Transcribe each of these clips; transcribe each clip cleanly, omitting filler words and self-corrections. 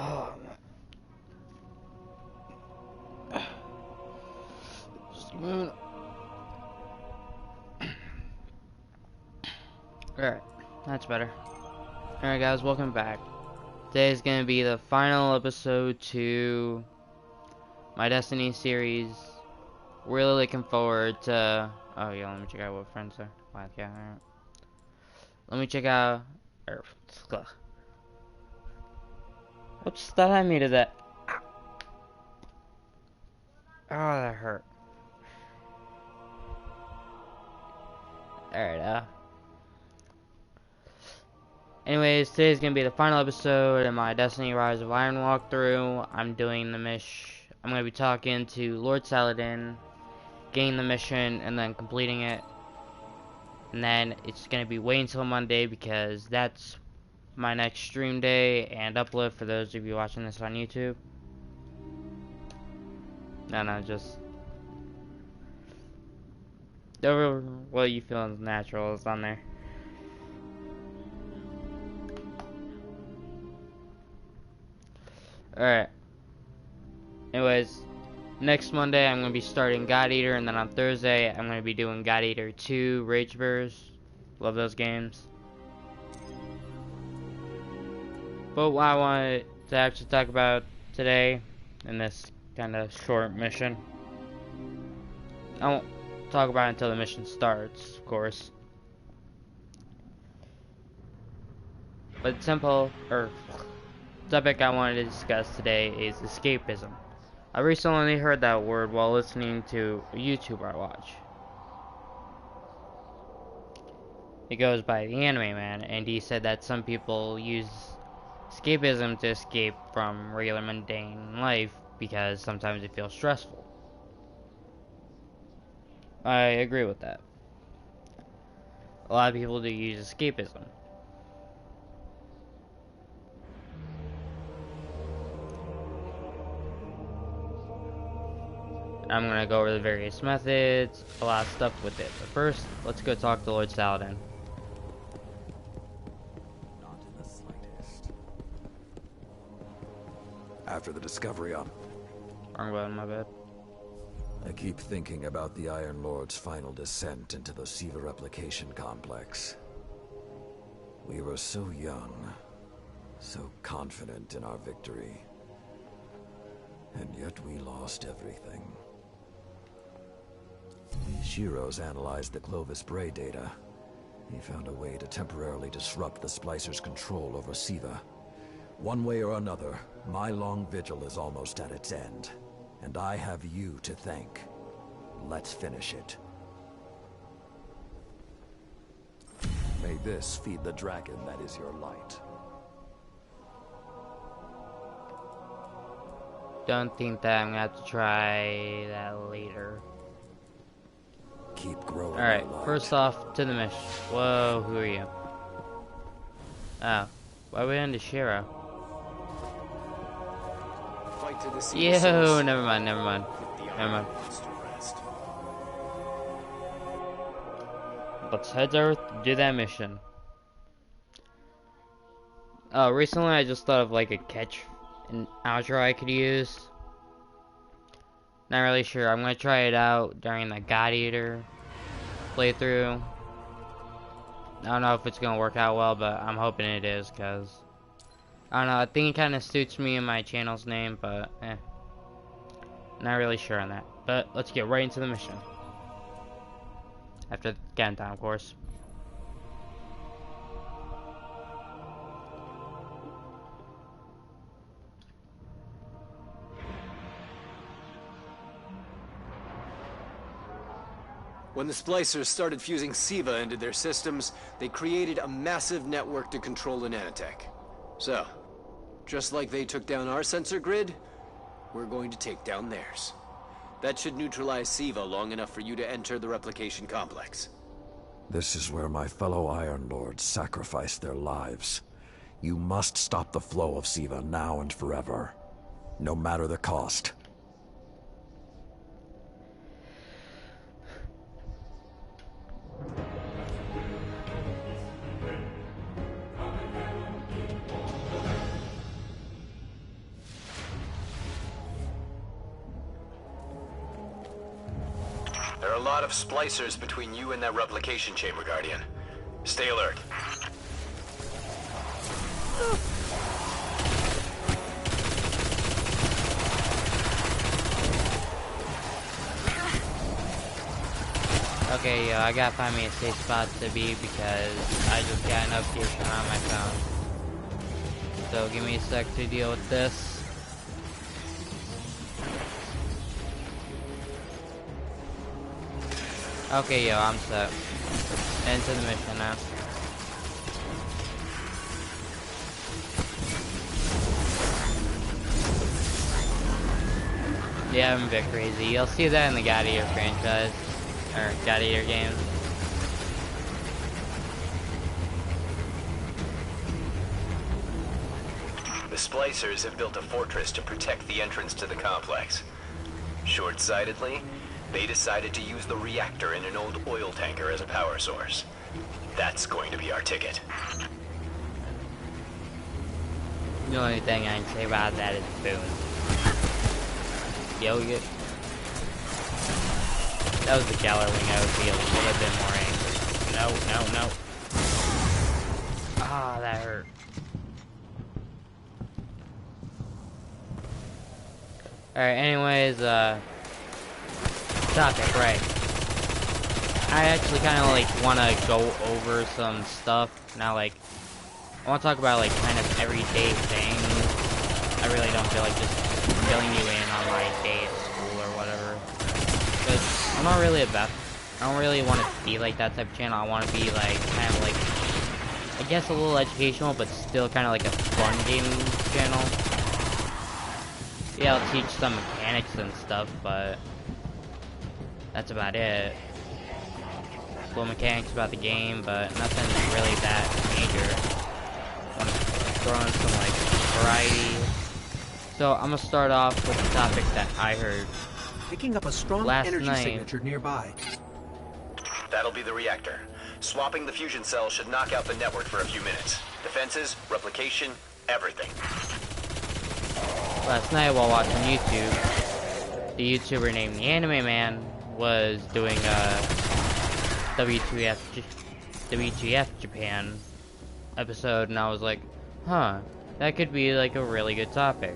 Oh, just moving. Alright, that's better. Alright guys, welcome back. Today is going to be the final episode to my Destiny series. Really looking forward to... Oh yeah, let me check out what friends are. Wow, yeah, alright. Let me check out... What's that I made of that? Oh, that hurt. Alright, anyways, today's gonna be the final episode in my Destiny Rise of Iron walkthrough. I'm doing the I'm gonna be talking to Lord Saladin, getting the mission, and then completing it. And then it's gonna be waiting until Monday because that's my next stream day and upload for those of you watching this on YouTube. No, just what you feel is natural is on there. Alright. Anyways, next Monday I'm going to be starting God Eater, and then on Thursday I'm going to be doing God Eater 2 Rage Burst. Love those games. But what I wanted to actually talk about today in this kind of short mission, I won't talk about it until the mission starts, of course. But the topic I wanted to discuss today is escapism. I recently heard that word while listening to a YouTuber I watch. It goes by the Anime Man, and he said that some people use escapism to escape from regular mundane life because sometimes it feels stressful. I agree with that. A lot of people do use escapism. I'm gonna go over the various methods, a lot of stuff with it. But first, let's go talk to Lord Saladin. Not in the slightest. After the discovery on... Wrong button, my bad. I keep thinking about the Iron Lord's final descent into the Siva replication complex. We were so young, so confident in our victory. And yet we lost everything. Shiro's analyzed the Clovis Bray data. He found a way to temporarily disrupt the Splicer's control over Siva. One way or another, my long vigil is almost at its end. And I have you to thank. Let's finish it. May this feed the dragon that is your light. Don't think that I'm gonna have to try that later. Keep growing. Alright, first off, to the mission. Whoa, who are you? Oh, why are we on to Shiro? Fight to the Yo, never mind. Let's head to Earth, do that mission. Recently I just thought of like an outro I could use. Not really sure. I'm gonna try it out during the God Eater playthrough. I don't know if it's gonna work out well, but I'm hoping it is, cause I don't know. I think it kind of suits me and my channel's name, but not really sure on that. But let's get right into the mission. After the countdown, of course. When the Splicers started fusing Siva into their systems, they created a massive network to control the nanotech. So, just like they took down our sensor grid, we're going to take down theirs. That should neutralize Siva long enough for you to enter the replication complex. This is where my fellow Iron Lords sacrificed their lives. You must stop the flow of Siva now and forever. No matter the cost. lot of splicers between you and that replication chamber, Guardian. Stay alert. Okay, yo, I gotta find me a safe spot to be because I just got an notification on my phone. So give me a sec to deal with this. Okay, yo, I'm set. Into the mission now. Yeah, I'm a bit crazy. You'll see that in the God Eater franchise. Or God Eater games. The Splicers have built a fortress to protect the entrance to the complex. Short-sightedly, they decided to use the reactor in an old oil tanker as a power source. That's going to be our ticket. The only thing I can say about that is boom. Yo, yeah. That was the Galler wing. I would be a little bit more angry. No, no, no. Ah, that hurt. Alright, anyways, topic, right. I actually kind of, like, want to go over some stuff. Now, like, I want to talk about, like, kind of everyday things. I really don't feel like just filling you in on my day at school or whatever. Because I'm not really about, I don't really want to be like that type of channel. I want to be, like, kind of, like, I guess a little educational, but still kind of like a fun gaming channel. Yeah, I'll teach some mechanics and stuff, but that's about it. Little mechanics about the game, but nothing really that major. I'm throwing some like variety. So I'm gonna start off with the topic that I heard Picking up a strong last energy night. signature nearby. That'll be the reactor. Swapping the fusion cell should knock out the network for a few minutes. Defenses, replication, everything. Last night while watching YouTube, the YouTuber named the Anime Man was doing a WTF Japan episode, and I was like, huh, that could be like a really good topic.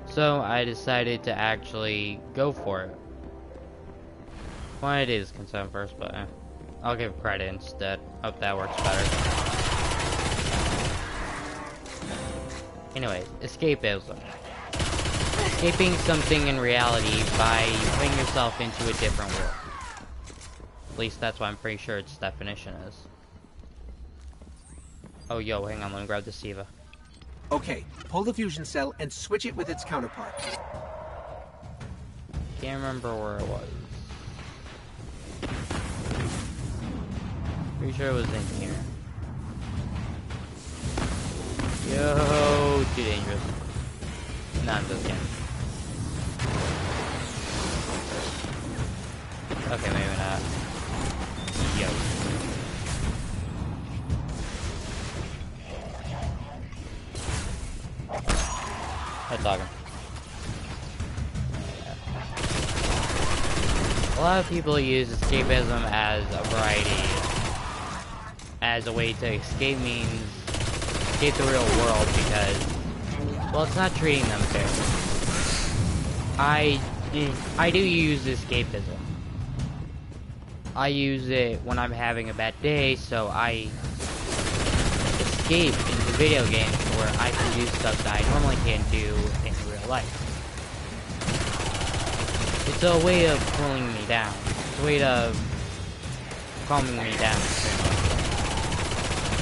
So I decided to actually go for it. Well, it is concerned first, but I'll give credit instead. Hope that works better. Anyways, escapism. Escaping something in reality by putting yourself into a different world. At least that's what I'm pretty sure its definition is. Oh, yo, hang on, let me grab the Siva. Okay, pull the fusion cell and switch it with its counterpart. Can't remember where it was. Pretty sure it was in here. Yo, too dangerous. No, I'm just kidding. Okay, maybe not. Yo. I'm talking. A lot of people use escapism as a variety, as a way to escape means escape the real world because, well, it's not treating them fair. I do use escapism. I use it when I'm having a bad day, so I escape into video games where I can do stuff that I normally can't do in real life. It's a way of cooling me down. It's a way of calming me down.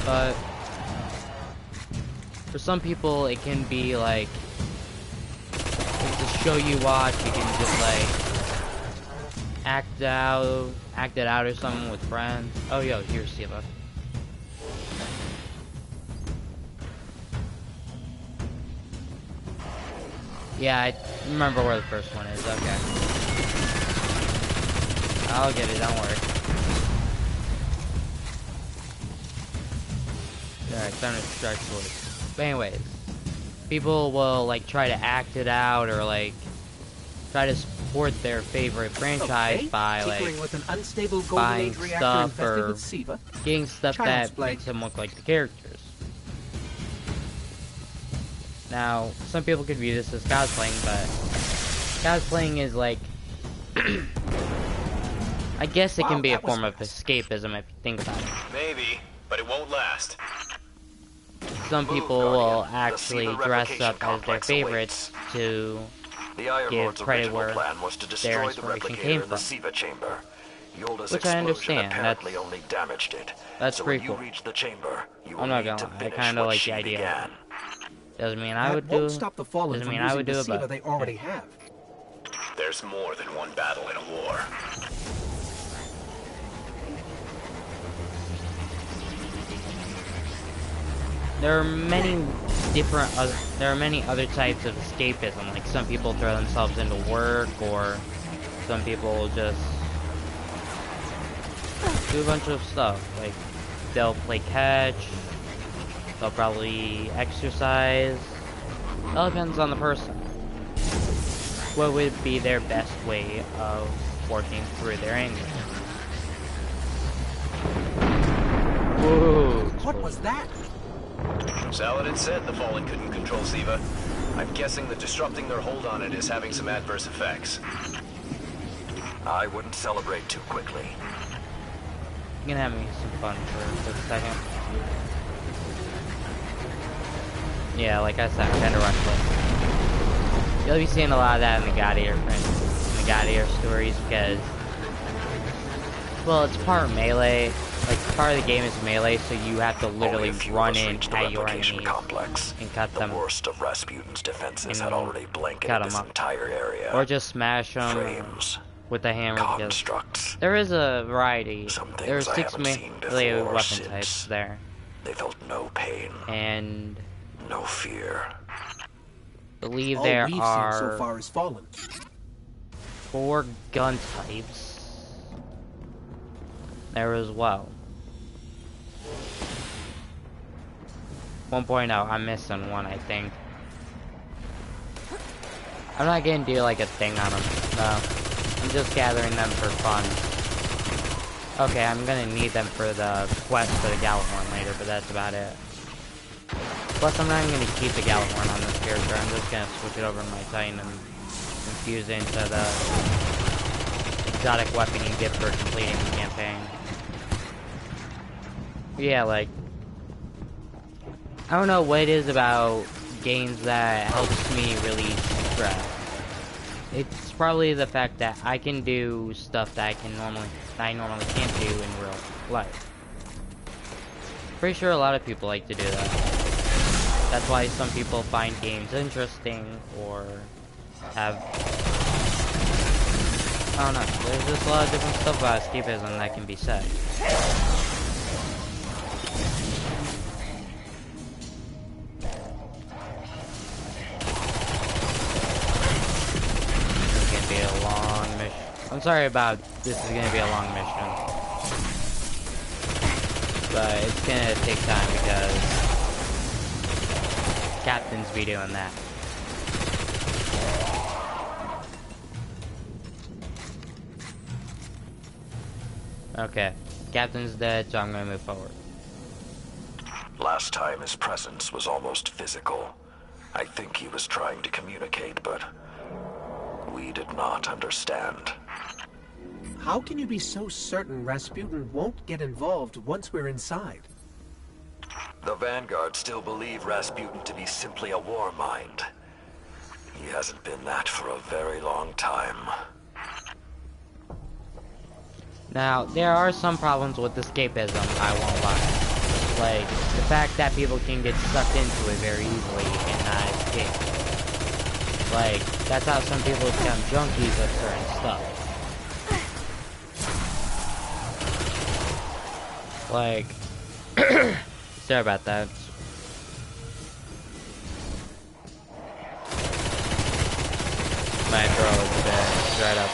But for some people, it can be like it's a show you watch. You can just like act it out or something with friends. Oh, yo, here's Siva. Yeah, I remember where the first one is. Okay. I'll get it, don't worry. Alright, time to strike sword. But anyways, people will like try to act it out or like try to support their favorite franchise Okay. by Tinkering like with an unstable golden buying age reactor stuff infested or with SIVA. getting stuff Child's that play. makes them look like the characters. Now, some people could view this as cosplaying, but cosplaying is like, I guess it can Wow, be a that was form of fast. escapism if you think about it. Maybe, but it won't last. Some Move, people Guardian. will The actually SIVA dress replication up as their complex favorites to The Iron give Lord's credit original where plan was to their destroy the inspiration replicator came in the from. SIVA chamber. Yolda's Which I explosion understand, apparently that's- only damaged it. that's so pretty when you cool. reach the chamber, you will I'm not need gonna to lie, I finish kinda what like she the idea. began. Doesn't mean I That would won't do. stop the Fallen Doesn't from mean I would using do the it, SIVA but they already have. There's more than one battle in a war. there are many different. There are many other types of escapism. Like some people throw themselves into work, or some people just do a bunch of stuff. Like they'll play catch. They'll probably exercise. It all depends on the person. What would be their best way of working through their anger? Whoa! What was that? Saladin said the Fallen couldn't control SIVA. I'm guessing that disrupting their hold on it is having some adverse effects. I wouldn't celebrate too quickly. You can have me some fun for a second. Yeah, like I said, I'm kinda reckless. You'll be seeing a lot of that in the God Eater stories because, well, it's part melee. Like part of the game is melee, so you have to literally Only a few of run us in reached the at your replication enemies complex. and cut The them, worst of Rasputin's defenses had and already cut blanketed 'em this up. entire area. or just smash them Frames, with the hammer. Because constructs. there is a variety. Some There are things I 6 haven't seen melee before weapon since. types there, They felt no pain, and no fear. I believe All there we've seen are so far is Fallen. 4 gun types there as well. 1.0, I'm missing one, I think. I'm not gonna do like a thing on them, no. I'm just gathering them for fun. Okay, I'm gonna need them for the quest for the Gallahorn later, but that's about it. Plus, I'm not even gonna keep the Gallahorn on this character. I'm just gonna switch it over to my Titan and infuse it into the exotic weapon you get for completing the campaign. Yeah, like, I don't know what it is about games that helps me release stress. It's probably the fact that I can do stuff that I normally can't do in real life. Pretty sure a lot of people like to do that. That's why some people find games interesting or have, I don't know, there's just a lot of different stuff about escapism that can be said. This is gonna be a long mission. I'm sorry about this is gonna be a long mission. But it's gonna take time because Captain's be doing that. Okay, Captain's dead, so I'm gonna move forward. Last time his presence was almost physical. I think he was trying to communicate, but we did not understand. How can you be so certain Rasputin won't get involved once we're inside? The Vanguard still believe Rasputin to be simply a war mind. He hasn't been that for a very long time. Now, there are some problems with escapism, I won't lie. Like, the fact that people can get sucked into it very easily and not escape. Like, that's how some people become junkies of certain stuff. Like, sorry about that. My throat is a bit dried up.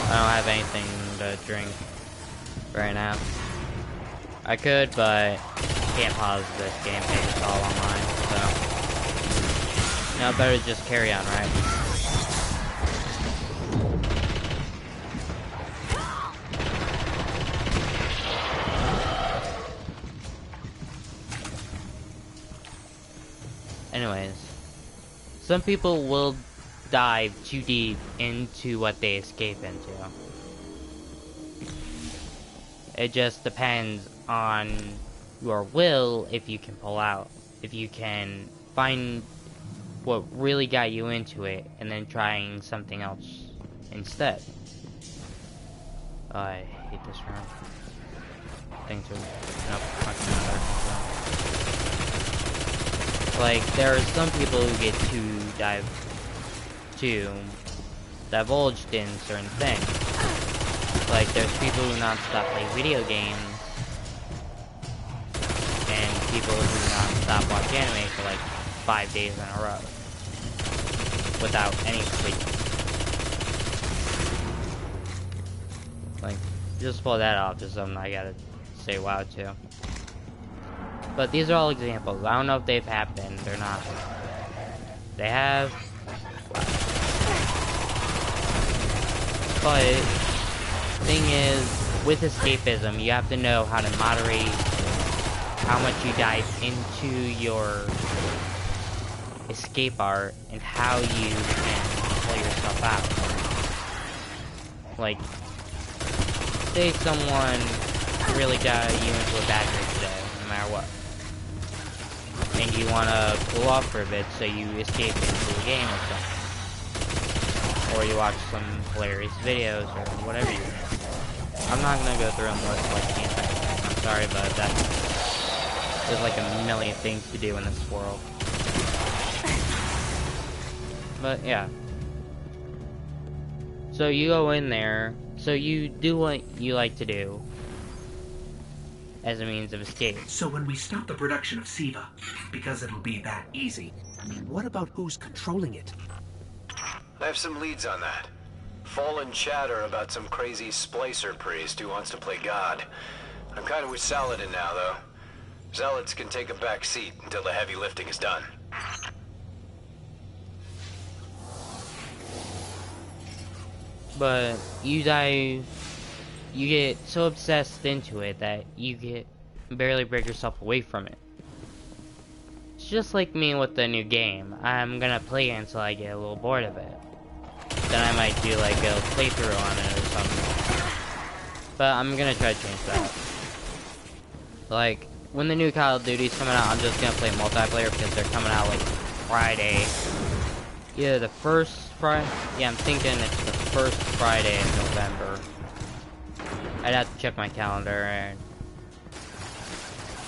I don't have anything to drink right now. I could, but can't pause this game because it's all online, so. You know, better just carry on, right? Anyways, some people will dive too deep into what they escape into. It just depends on your will if you can pull out. If you can find what really got you into it and then trying something else instead. Oh, I hate this room. Things are like, there are some people who get too divulged in certain things. Like, there's people who non-stop play video games, and people who non-stop watch anime for like 5 days in a row without any sleep. Like, just pull that off is something I gotta say wow to. But these are all examples. I don't know if they've happened or not. They have. But thing is, with escapism, you have to know how to moderate how much you dive into your escape art and how you can pull yourself out. Like, say someone really got you into a bad mood today, no matter what, and you want to cool off for a bit, so you escape into a game or something, or you watch some hilarious videos or whatever you do. I'm not gonna go through and list like the entire thing. I'm sorry, but there's like a million things to do in this world. But yeah. So you go in there, so you do what you like to do as a means of escape. So when we stop the production of SIVA, because it'll be that easy, what about who's controlling it? I have some leads on that. Fallen chatter about some crazy splicer priest who wants to play God. I'm kind of with Saladin now, though. Zealots can take a back seat until the heavy lifting is done. But you get so obsessed into it that you barely break yourself away from it. It's just like me with the new game. I'm gonna play it until I get a little bored of it. Then I might do like a playthrough on it or something. But I'm gonna try to change that. Like, when the new Call of Duty's coming out, I'm just gonna play multiplayer because they're coming out like Friday. Yeah, the first Friday? Yeah, I'm thinking it's the first Friday in November. I'd have to check my calendar and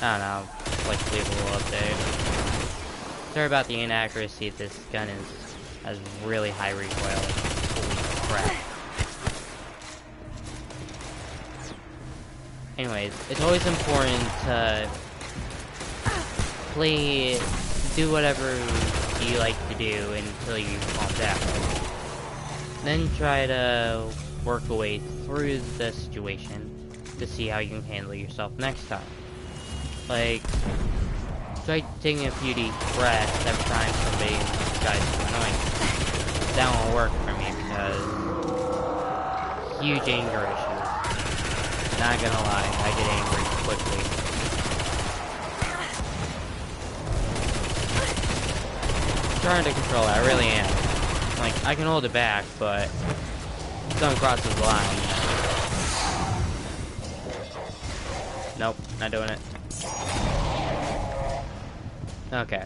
I don't know, like leave a little update. Sorry about the inaccuracy. This gun has really high recoil. Holy crap. Anyways, it's always important to do whatever you like to do until you calm down. Then try to work a way through the situation to see how you can handle yourself next time. Like, try taking a few deep breaths every time somebody tries to annoy you. That won't work for me because huge anger issues. Not gonna lie, I get angry quickly. I'm trying to control it, I really am. Like, I can hold it back, but if someone crosses the line, nope, not doing it. Okay.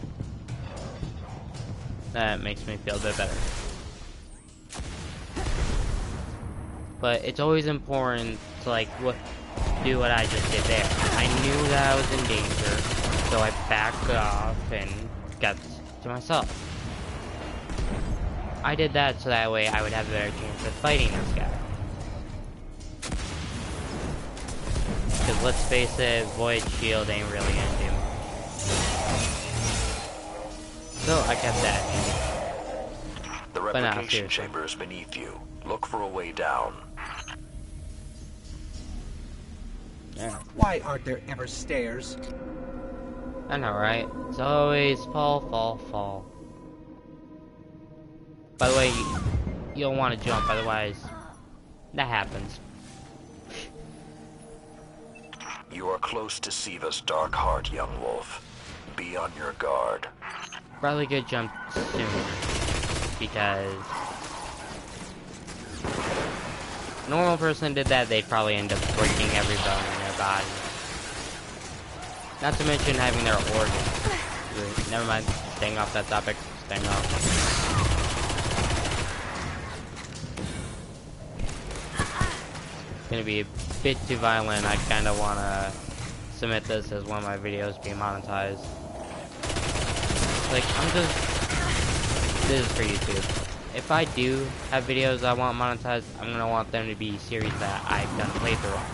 That makes me feel a bit better. But it's always important to like do what I just did there. I knew that I was in danger, so I backed off and got to myself. I did that so that way I would have a better chance of fighting this guy. Because let's face it, Void Shield ain't really gonna do much. So I kept that. The replication chamber is beneath you. Look for a way down. Yeah. Why aren't there ever stairs? I know, right? It's always fall, fall, fall. By the way, you don't want to jump, otherwise that happens. You are close to Siva's dark heart, young wolf. Be on your guard. probably could jump soon because if a normal person did that, they'd probably end up breaking every bone in their body. Not to mention having their organs. Never mind. Staying off that topic. Staying off. Gonna be a bit too violent. I kind of want to submit this as one of my videos being monetized. Like, this is for YouTube. If I do have videos I want monetized, I'm gonna want them to be series that I've done playthrough on.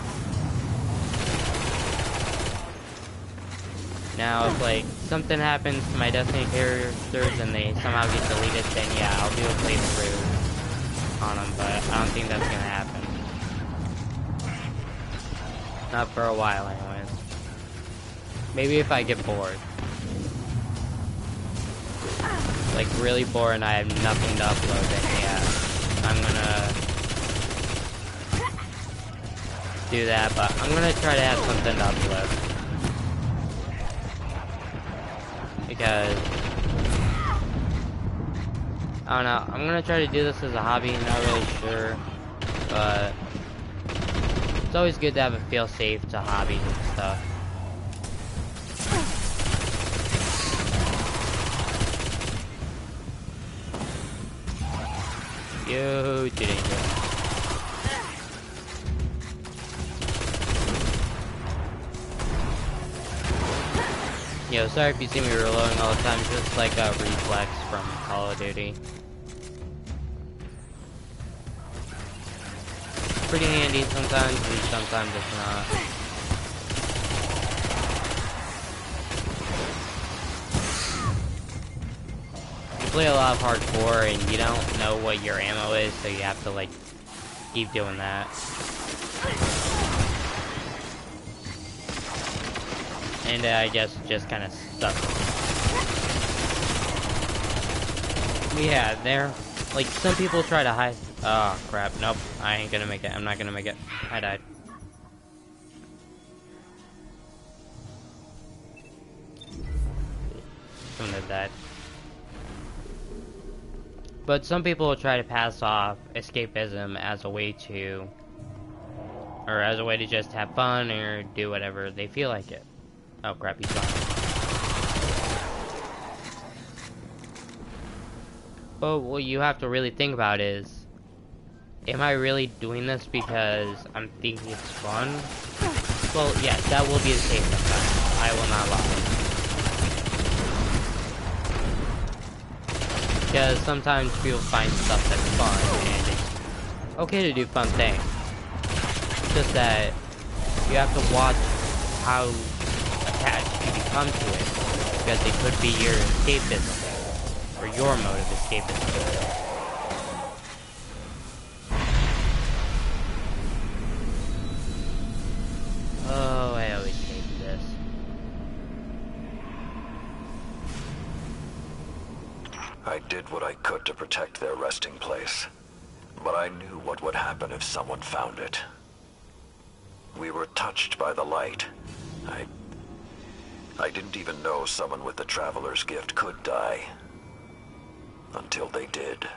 Now, if like something happens to my Destiny characters and they somehow get deleted, then yeah, I'll do a playthrough on them. But I don't think that's gonna happen. Not for a while, anyways. Maybe if I get bored. Like, really bored and I have nothing to upload, then yeah, I'm gonna do that, but I'm gonna try to have something to upload. Because, I don't know, I'm gonna try to do this as a hobby, not really sure, but it's always good to have a feel safe to hobbies and stuff. You didn't get it. Yo, sorry if you see me reloading all the time, it's just like a reflex from Call of Duty. Pretty handy sometimes, and sometimes it's not. You play a lot of hardcore and you don't know what your ammo is, so you have to like keep doing that. And I guess it just kind of sucks. Yeah, there. Like, some people try to hide. Oh, crap. Nope. I ain't gonna make it. I'm not gonna make it. I died. Someone had died. But some people will try to pass off escapism as a way to... or as a way to just have fun or do whatever they feel like it. Oh crap, he's gone. But what you have to really think about is, am I really doing this because I'm thinking it's fun? Well, yes, that will be the case sometimes. I will not lie. Because sometimes people find stuff that's fun, and it's okay to do fun things. It's just that you have to watch how attached you become to it, because it could be your escapism, or your mode of escapism. Oh, I always hate this. I did what I could to protect their resting place, but I knew what would happen if someone found it. We were touched by the light. I didn't even know someone with the Traveler's Gift could die. Until they did.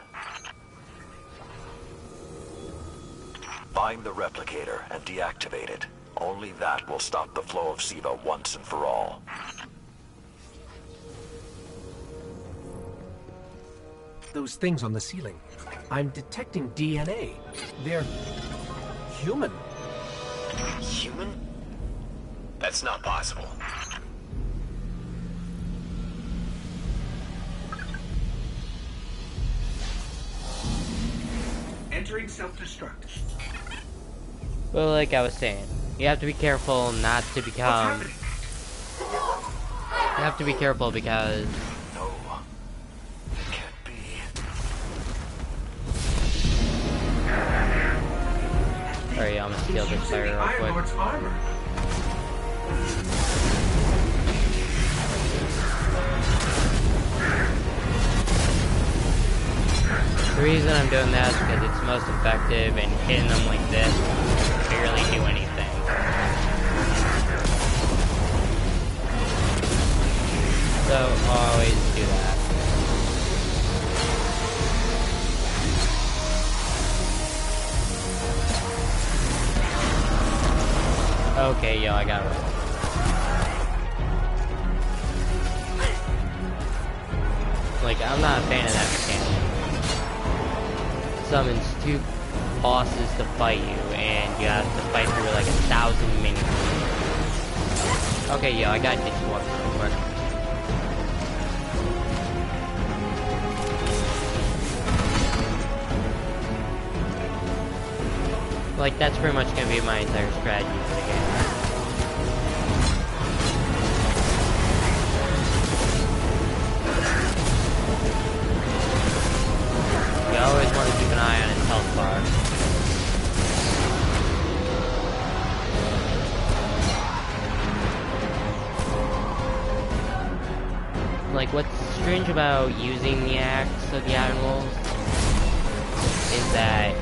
Find the replicator and deactivate it. Only that will stop the flow of SIVA once and for all. Those things on the ceiling. I'm detecting DNA. They're human. Human? That's not possible. Entering self-destruct. Well, like I was saying, you have to be careful not to become... You have to be careful because... No. It can't be. Sorry, I'm gonna steal this fire real quick. Lord's armor. The reason I'm doing that is because it's most effective, and hitting them like this won't barely do anything. So I'll always do that. Okay, yo, I got it. Like, I'm not a fan of that mechanic. Summons 2 bosses to fight you, and you have to fight through like 1,000 minions. Okay, yo, I gotta ditch one real quick. Like, that's pretty much gonna be my entire strategy for the game. You always want to keep an eye on his health bar. Like, what's strange about using the axe of the Iron Wolves is that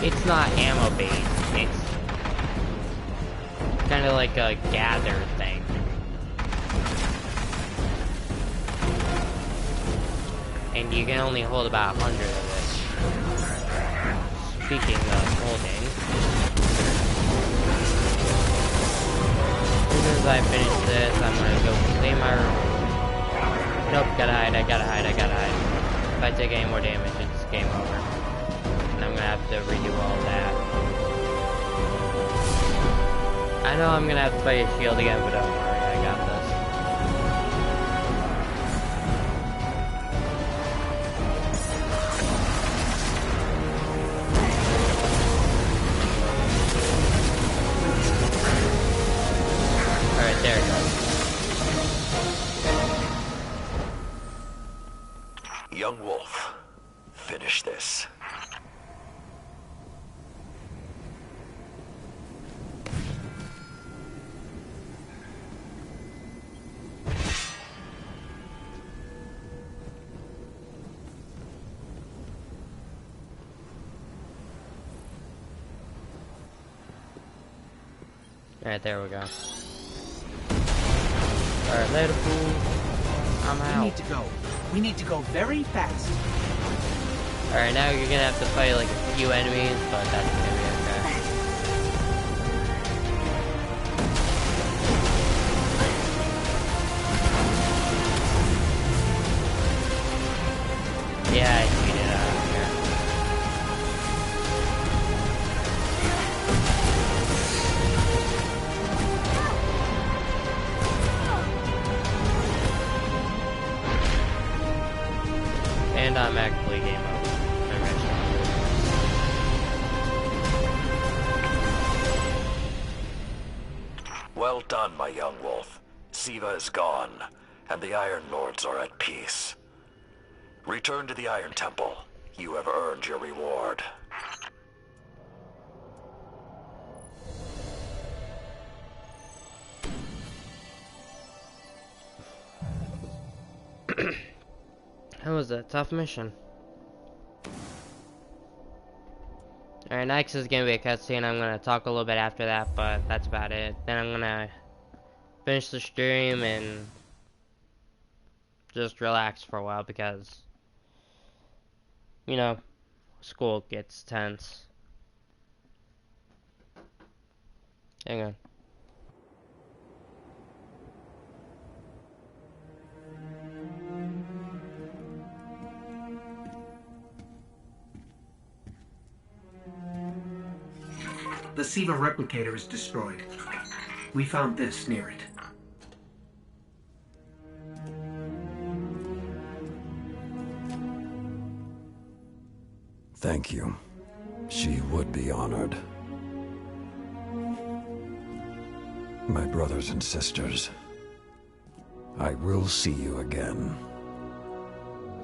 it's not ammo based, it's kind of like a gather thing. And you can only hold about 100 of it. Speaking of holding, as soon as I finish this, I'm gonna go claim my room. Nope, gotta hide, I gotta hide. If I take any more damage, it's game over. And I'm gonna have to redo all that. I know I'm gonna have to fight a shield again, but don't worry, I got this. Alright, there it goes. Young Wolf, finish this. Alright, there we go. Alright, later, fool. I'm out. We need to go. We need to go very fast. Alright, now you're gonna have to fight like a few enemies, but that's gonna be okay. Yeah, I cheated out of here. And I'm actually game over. Well done, my young wolf. Siva is gone, and the Iron Lords are at peace. Return to the Iron Temple. You have earned your reward. That was a tough mission. Alright, next is gonna be a cutscene. I'm gonna talk a little bit after that, but that's about it. Then I'm gonna finish the stream and just relax for a while because, you know, school gets tense. Hang on. The Siva replicator is destroyed. We found this near it. Thank you. She would be honored. My brothers and sisters, I will see you again.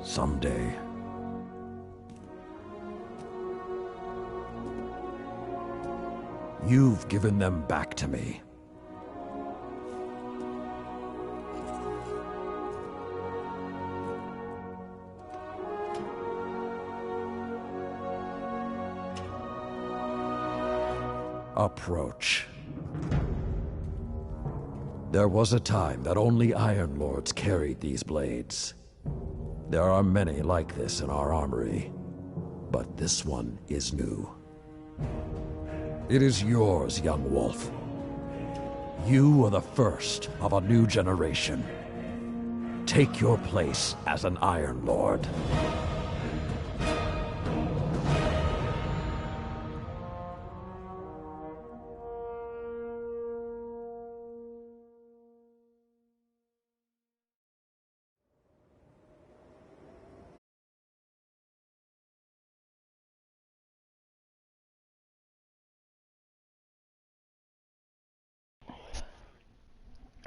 Someday. You've given them back to me. Approach. There was a time that only Iron Lords carried these blades. There are many like this in our armory, but this one is new. It is yours, young wolf. You are the first of a new generation. Take your place as an Iron Lord.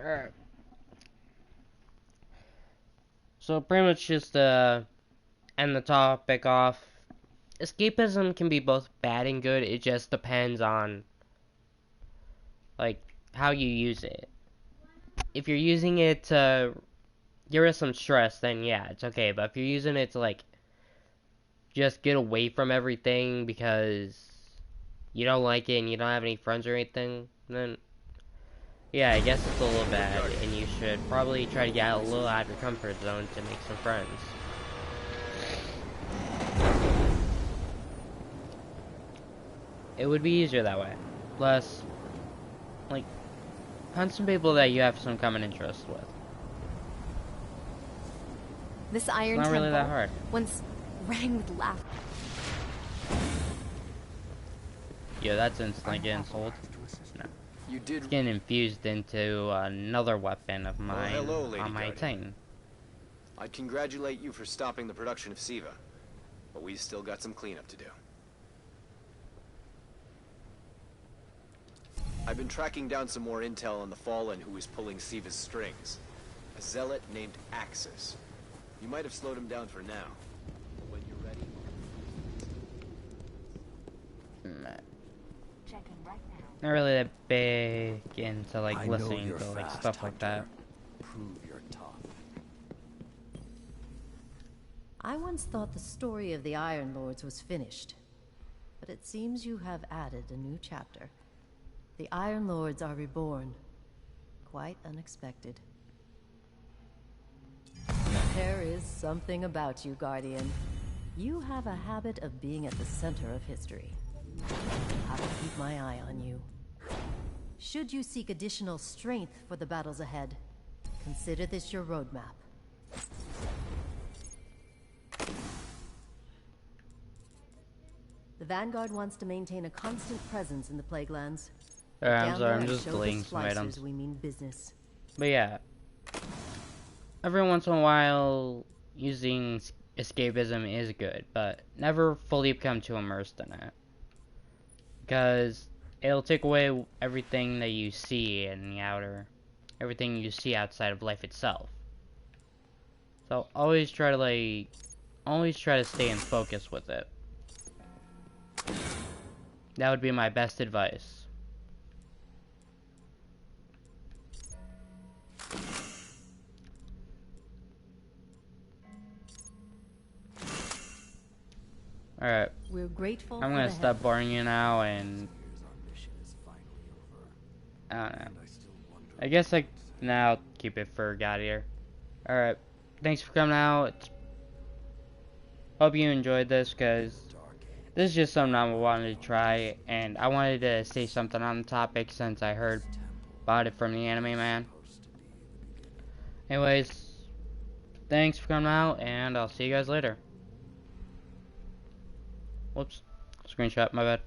Alright. So pretty much just end the topic off. Escapism can be both bad and good. It just depends on like how you use it. If you're using it to get rid of some stress, then yeah, it's okay. But if you're using it to like just get away from everything because you don't like it and you don't have any friends or anything, then yeah, I guess it's a little bad, and you should probably try to get a little out of your comfort zone to make some friends. It would be easier that way. Plus, like, hunt some people that you have some common interest with. This iron It's not really that temple hard. once rang with laughter. Yeah, that's instantly getting sold. No. You did. It's getting infused into another weapon of Well, mine hello, Lady on my Guardian. Titan. I'd congratulate you for stopping the production of SIVA, but we've still got some cleanup to do. I've been tracking down some more intel on the Fallen who is pulling SIVA's strings. A zealot named Axis. You might have slowed him down for now. When you're ready... Checking right now. Not really that big into like I know listening you're to like fast, stuff like that. Hunter. Prove you're tough. I once thought the story of the Iron Lords was finished, but it seems you have added a new chapter. The Iron Lords are reborn. Quite unexpected. There is something about you, Guardian. You have a habit of being at the center of history. I will keep my eye on you. Should you seek additional strength for the battles ahead, consider this your roadmap. The Vanguard wants to maintain a constant presence in the Plaguelands. Alright, I'm Down sorry, there I'm and just show the deleting some splicers items. we mean business. But yeah, every once in a while, using escapism is good, but never fully become too immersed in it. Because it'll take away everything that you see in the everything you see outside of life itself. So always try to stay in focus with it. That would be my best advice. Alright, We're grateful I'm for gonna the stop help. boring you now, and I don't know. I guess I now keep it for God here. Alright, thanks for coming out. Hope you enjoyed this, because this is just something I wanted to try, and I wanted to say something on the topic since I heard about it from the Anime Man. Anyways, thanks for coming out, and I'll see you guys later. Whoops, screenshot, my bad.